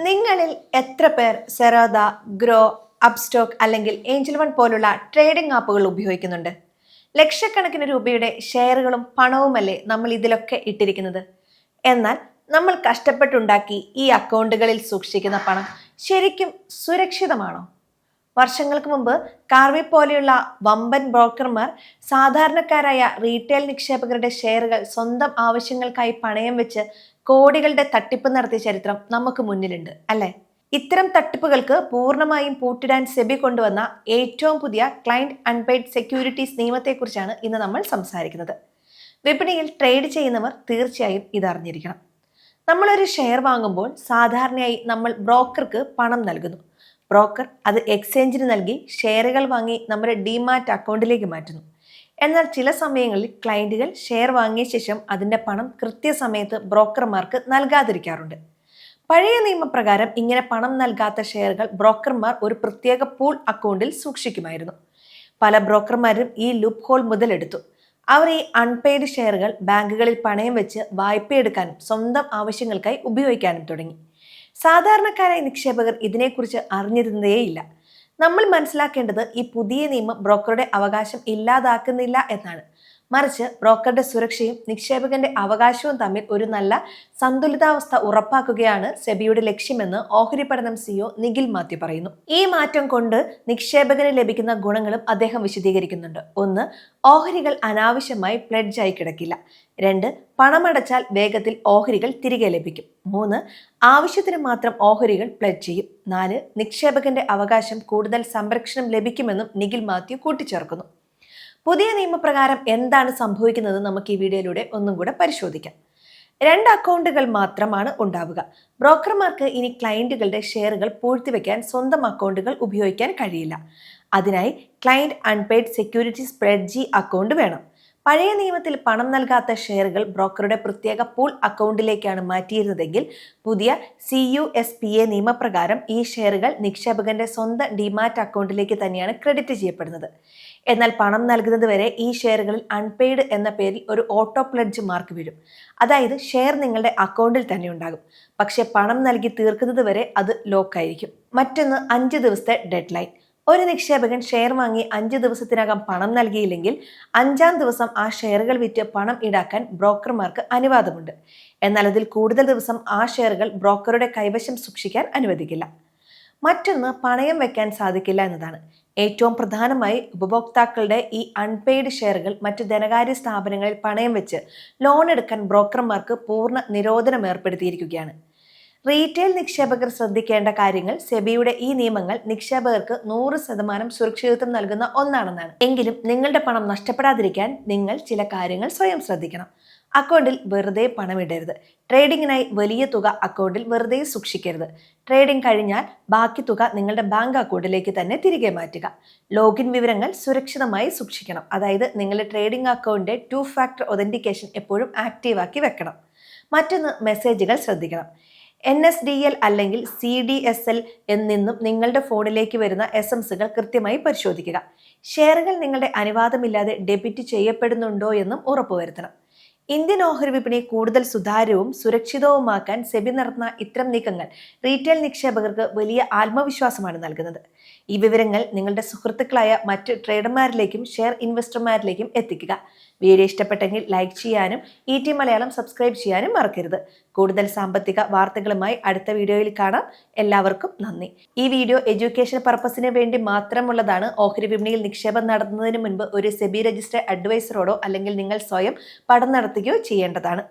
നിങ്ങളിൽ എത്ര പേർ സെറോദ, ഗ്രോ, അപ്സ്റ്റോക്ക് അല്ലെങ്കിൽ ഏഞ്ചൽ വൺ പോലുള്ള ട്രേഡിംഗ് ആപ്പുകൾ ഉപയോഗിക്കുന്നുണ്ട്? ലക്ഷക്കണക്കിന് രൂപയുടെ ഷെയറുകളും പണവുമല്ലേ നമ്മൾ ഇതിലൊക്കെ ഇട്ടിരിക്കുന്നത്. എന്നാൽ നമ്മൾ കഷ്ടപ്പെട്ടുണ്ടാക്കി ഈ അക്കൗണ്ടുകളിൽ സൂക്ഷിക്കുന്ന പണം ശരിക്കും സുരക്ഷിതമാണോ? വർഷങ്ങൾക്ക് മുമ്പ് കാർവി പോലെയുള്ള വമ്പൻ ബ്രോക്കർമാർ സാധാരണക്കാരായ റീറ്റെയിൽ നിക്ഷേപകരുടെ ഷെയറുകൾ സ്വന്തം ആവശ്യങ്ങൾക്കായി പണയം വെച്ച് കോടികളുടെ തട്ടിപ്പ് നടത്തിയ ചരിത്രം നമുക്ക് മുന്നിലുണ്ട് അല്ലെ? ഇത്തരം തട്ടിപ്പുകൾക്ക് പൂർണ്ണമായും പൂട്ടിടാൻ സെബി കൊണ്ടുവന്ന ഏറ്റവും പുതിയ ക്ലയന്റ് അൺപെയ്ഡ് സെക്യൂരിറ്റീസ് നിയമത്തെക്കുറിച്ചാണ് ഇന്ന് നമ്മൾ സംസാരിക്കുന്നത്. വിപണിയിൽ ട്രേഡ് ചെയ്യുന്നവർ തീർച്ചയായും ഇതറിഞ്ഞിരിക്കണം. നമ്മളൊരു ഷെയർ വാങ്ങുമ്പോൾ സാധാരണയായി നമ്മൾ ബ്രോക്കർക്ക് പണം നൽകുന്നു. ബ്രോക്കർ അത് എക്സ്ചേഞ്ചിന് നൽകി ഷെയറുകൾ വാങ്ങി നമ്മുടെ ഡിമാറ്റ് അക്കൗണ്ടിലേക്ക് മാറ്റുന്നു. എന്നാൽ ചില സമയങ്ങളിൽ ക്ലയന്റുകൾ ഷെയർ വാങ്ങിയ ശേഷം അതിന്റെ പണം കൃത്യസമയത്ത് ബ്രോക്കർമാർക്ക് നൽകാതിരിക്കാറുണ്ട്. പഴയ നിയമപ്രകാരം ഇങ്ങനെ പണം നൽകാത്ത ഷെയറുകൾ ബ്രോക്കർമാർ ഒരു പ്രത്യേക പൂൾ അക്കൗണ്ടിൽ സൂക്ഷിക്കുമായിരുന്നു. പല ബ്രോക്കർമാരും ഈ ലൂപ്പ് ഹോൾ മുതലെടുത്തു. അവർ ഈ അൺപെയ്ഡ് ഷെയറുകൾ ബാങ്കുകളിൽ പണയം വെച്ച് വായ്പയെടുക്കാനും സ്വന്തം ആവശ്യങ്ങൾക്കായി ഉപയോഗിക്കാനും തുടങ്ങി. സാധാരണക്കാരായ നിക്ഷേപകർ ഇതിനെക്കുറിച്ച് അറിഞ്ഞിരുന്നതേയില്ല. നമ്മൾ മനസ്സിലാക്കേണ്ടത് ഈ പുതിയ നിയമം ബ്രോക്കറുടെ അവകാശം ഇല്ലാതാക്കുന്നില്ല എന്നാണ്. മറിച്ച് ബ്രോക്കറുടെ സുരക്ഷയും നിക്ഷേപകന്റെ അവകാശവും തമ്മിൽ ഒരു നല്ല സന്തുലിതാവസ്ഥ ഉറപ്പാക്കുകയാണ് സെബിയുടെ ലക്ഷ്യമെന്ന് ഓഹരി പഠനം സിഇഒ നിഖിൽ മാത്യു പറയുന്നു. ഈ മാറ്റം കൊണ്ട് നിക്ഷേപകന് ലഭിക്കുന്ന ഗുണങ്ങളും അദ്ദേഹം വിശദീകരിക്കുന്നുണ്ട്. 1. ഓഹരികൾ അനാവശ്യമായി പ്ലെഡ്ജായി കിടക്കില്ല. 2. പണമടച്ചാൽ വേഗത്തിൽ ഓഹരികൾ തിരികെ ലഭിക്കും. 3. ആവശ്യത്തിന് മാത്രം ഓഹരികൾ പ്ലെഡ്ജ് ചെയ്യും. 4. നിക്ഷേപകന്റെ അവകാശം കൂടുതൽ സംരക്ഷണം ലഭിക്കുമെന്നും നിഖിൽ മാത്യു കൂട്ടിച്ചേർക്കുന്നു. പുതിയ നിയമപ്രകാരം എന്താണ് സംഭവിക്കുന്നത് നമുക്ക് ഈ വീഡിയോയിലൂടെ ഒന്നും കൂടെ പരിശോധിക്കാം. 2 അക്കൗണ്ടുകൾ മാത്രമാണ് ഉണ്ടാവുക. ബ്രോക്കർമാർക്ക് ഇനി ക്ലയന്റുകളുടെ ഷെയറുകൾ പൂഴ്ത്തിവെക്കാൻ സ്വന്തം അക്കൗണ്ടുകൾ ഉപയോഗിക്കാൻ കഴിയില്ല. അതിനായി ക്ലയന്റ് അൺപെയ്ഡ് സെക്യൂരിറ്റീസ് പ്ലെഡ്ജി അക്കൗണ്ട് വേണം. പഴയ നിയമത്തിൽ പണം നൽകാത്ത ഷെയറുകൾ ബ്രോക്കറുടെ പ്രത്യേക പൂൾ അക്കൗണ്ടിലേക്കാണ് മാറ്റിയിരുന്നതെങ്കിൽ പുതിയ CUSPA നിയമപ്രകാരം ഈ ഷെയറുകൾ നിക്ഷേപകന്റെ സ്വന്തം ഡിമാറ്റ് അക്കൗണ്ടിലേക്ക് തന്നെയാണ് ക്രെഡിറ്റ് ചെയ്യപ്പെടുന്നത്. എന്നാൽ പണം നൽകുന്നത് വരെ ഈ ഷെയറുകളിൽ അൺപെയ്ഡ് എന്ന പേരിൽ ഒരു ഓട്ടോ പ്ലെഡ്ജ് മാർക്ക് വീഴും. അതായത് ഷെയർ നിങ്ങളുടെ അക്കൗണ്ടിൽ തന്നെ ഉണ്ടാകും, പക്ഷെ പണം നൽകി തീർക്കുന്നത് വരെ അത് ലോക്കായിരിക്കും. മറ്റൊന്ന് 5 ദിവസത്തെ ഡെഡ് ലൈൻ. ഒരു നിക്ഷേപകൻ ഷെയർ വാങ്ങി 5 ദിവസത്തിനകം പണം നൽകിയില്ലെങ്കിൽ 5-ാം ദിവസം ആ ഷെയറുകൾ വിറ്റ് പണം ഈടാക്കാൻ ബ്രോക്കർമാർക്ക് അനുവാദമുണ്ട്. എന്നാൽ അതിൽ കൂടുതൽ ദിവസം ആ ഷെയറുകൾ ബ്രോക്കറുടെ കൈവശം സൂക്ഷിക്കാൻ അനുവദിക്കില്ല. മറ്റൊന്ന് പണയം വെക്കാൻ സാധിക്കില്ല എന്നതാണ്. ഏറ്റവും പ്രധാനമായി ഉപഭോക്താക്കളുടെ ഈ അൺപെയ്ഡ് ഷെയറുകൾ മറ്റ് ധനകാര്യ സ്ഥാപനങ്ങളിൽ പണയം വെച്ച് ലോൺ എടുക്കാൻ ബ്രോക്കർമാർക്ക് പൂർണ്ണ നിരോധനം ഏർപ്പെടുത്തിയിരിക്കുകയാണ്. റീറ്റെയിൽ നിക്ഷേപകർ ശ്രദ്ധിക്കേണ്ട കാര്യങ്ങൾ. സെബിയുടെ ഈ നിയമങ്ങൾ നിക്ഷേപകർക്ക് 100% സുരക്ഷിതത്വം നൽകുന്ന ഒന്നാണെന്നാണ്. എങ്കിലും നിങ്ങളുടെ പണം നഷ്ടപ്പെടാതിരിക്കാൻ നിങ്ങൾ ചില കാര്യങ്ങൾ സ്വയം ശ്രദ്ധിക്കണം. അക്കൗണ്ടിൽ വെറുതെ പണമിടരുത്. ട്രേഡിങ്ങിനായി വലിയ തുക അക്കൗണ്ടിൽ വെറുതെ സൂക്ഷിക്കരുത്. ട്രേഡിംഗ് കഴിഞ്ഞാൽ ബാക്കി തുക നിങ്ങളുടെ ബാങ്ക് അക്കൗണ്ടിലേക്ക് തന്നെ തിരികെ മാറ്റുക. ലോഗിൻ വിവരങ്ങൾ സുരക്ഷിതമായി സൂക്ഷിക്കണം. അതായത് നിങ്ങളുടെ ട്രേഡിംഗ് അക്കൗണ്ടിന്റെ 2 ഫാക്ടർ ഒതന്റിക്കേഷൻ എപ്പോഴും ആക്റ്റീവ് ആക്കി വെക്കണം. മറ്റൊന്ന്, മെസ്സേജുകൾ ശ്രദ്ധിക്കണം. NSDL അല്ലെങ്കിൽ CDSL നിന്നും നിങ്ങളുടെ ഫോണിലേക്ക് വരുന്ന SMSകൾ കൃത്യമായി പരിശോധിക്കുക. ഷെയറുകൾ നിങ്ങളുടെ അനുവാദമില്ലാതെ ഡെബിറ്റ് ചെയ്യപ്പെടുന്നുണ്ടോ എന്നും ഉറപ്പുവരുത്തണം. ഇന്ത്യൻ ഓഹരി വിപണി കൂടുതൽ സുതാര്യവും സുരക്ഷിതവുമാക്കാൻ സെബി നടത്തുന്ന ഇത്തരം നീക്കങ്ങൾ റീറ്റെയിൽ നിക്ഷേപകർക്ക് വലിയ ആത്മവിശ്വാസമാണ് നൽകുന്നത്. ഈ വിവരങ്ങൾ നിങ്ങളുടെ സുഹൃത്തുക്കളായ മറ്റ് ട്രേഡർമാരിലേക്കും ഷെയർ ഇൻവെസ്റ്റർമാരിലേക്കും എത്തിക്കുക. വീഡിയോ ഇഷ്ടപ്പെട്ടെങ്കിൽ ലൈക്ക് ചെയ്യാനും ET മലയാളം സബ്സ്ക്രൈബ് ചെയ്യാനും മറക്കരുത്. കൂടുതൽ സാമ്പത്തിക വാർത്തകളുമായി അടുത്ത വീഡിയോയിൽ കാണാം. എല്ലാവർക്കും നന്ദി. ഈ വീഡിയോ എഡ്യൂക്കേഷൻ പർപ്പസിന് വേണ്ടി മാത്രമുള്ളതാണ്. ഓഹരി വിപണിയിൽ നിക്ഷേപം നടത്തുന്നതിന് മുൻപ് ഒരു സെബി രജിസ്റ്റർഡ് അഡ്വൈസറോടോ അല്ലെങ്കിൽ നിങ്ങൾ സ്വയം പഠനം നടത്തുകയോ ചെയ്യേണ്ടതാണ്.